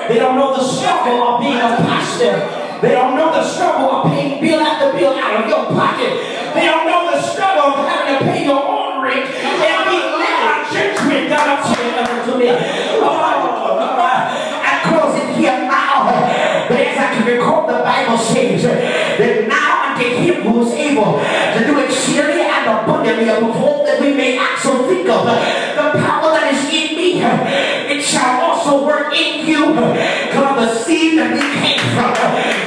They don't know the struggle of being a pastor. They don't know the struggle of paying bill after bill out of your pocket. They don't know the struggle of having to pay your own rent and be let on church rent. God, I'm saying to me. I close it here now. But as I can recall, the Bible says that now unto him who is able to do exceedingly and abundantly above all that we may ask or think of, the power that is in me, it shall also work in you. God, the seed that we came from,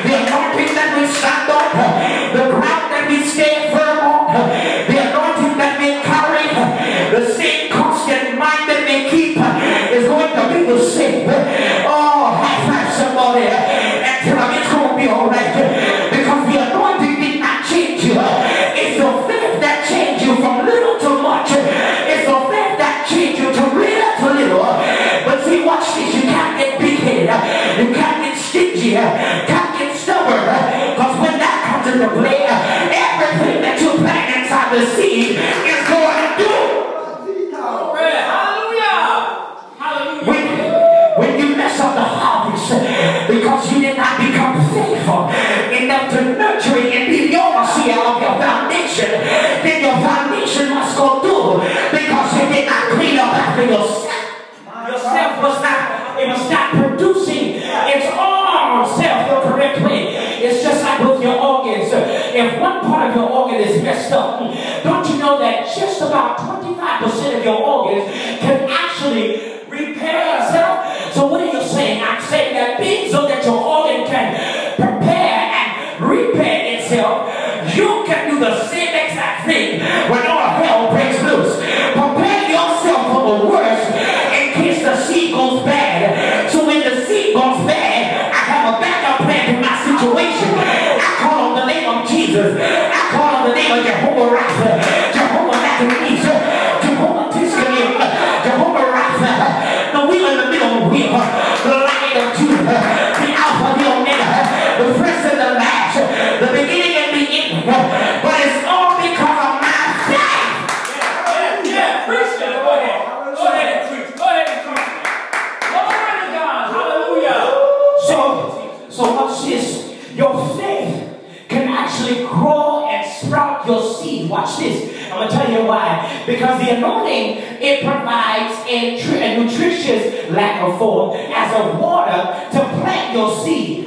the anointing that we stand on, the ground that we stand firm on, the anointing that we carry, the same constant mind that we keep is going to be the same. Oh, high five somebody and tell them it's going to be all right, because the anointing did not change you. It's the faith that changed you from little to much. It's the faith that changed you to little to little. But see, watch this. You can't get big-headed. You can't get stingy. Can't get stubborn. Because when that comes into play, everything that you plant inside the seed is going to do. Hallelujah. Hallelujah. When you mess up the harvest because you did not become faithful enough to nurture it and be the overseer of your foundation, then your foundation must go through, because you did not clean up after yourself. Yourself was not producing its own self the correct way. It's just like with your organs. If one part of your organ is messed up, don't you know that just about 25% of your organs can actually repair itself? So what are you saying? I'm saying that being so that your organ can prepare and repair itself, you can do the same exact thing when all hell breaks loose. Prepare yourself for the worst in case the seed goes bad. So when the seed goes bad, I have a backup plan to my situation. I call on the name of Jesus. I call on the name of Jehovah Rapha, Jehovah Macaronis, Jehovah Tiskanu, Jehovah Rapha, the wheel in the middle of the wheel, the Lion of Judah, the Alpha, the Omega, the first and the last, the beginning and the end. But it's all because of my faith. Yeah, preach that. Go ahead. Go ahead and preach. Go ahead and preach. Glory to God. Hallelujah. So watch this. Your faith can actually grow and sprout your seed. Watch this. I'm going to tell you why. Because the anointing, it provides a nutritious lack of form as a water to plant your seed.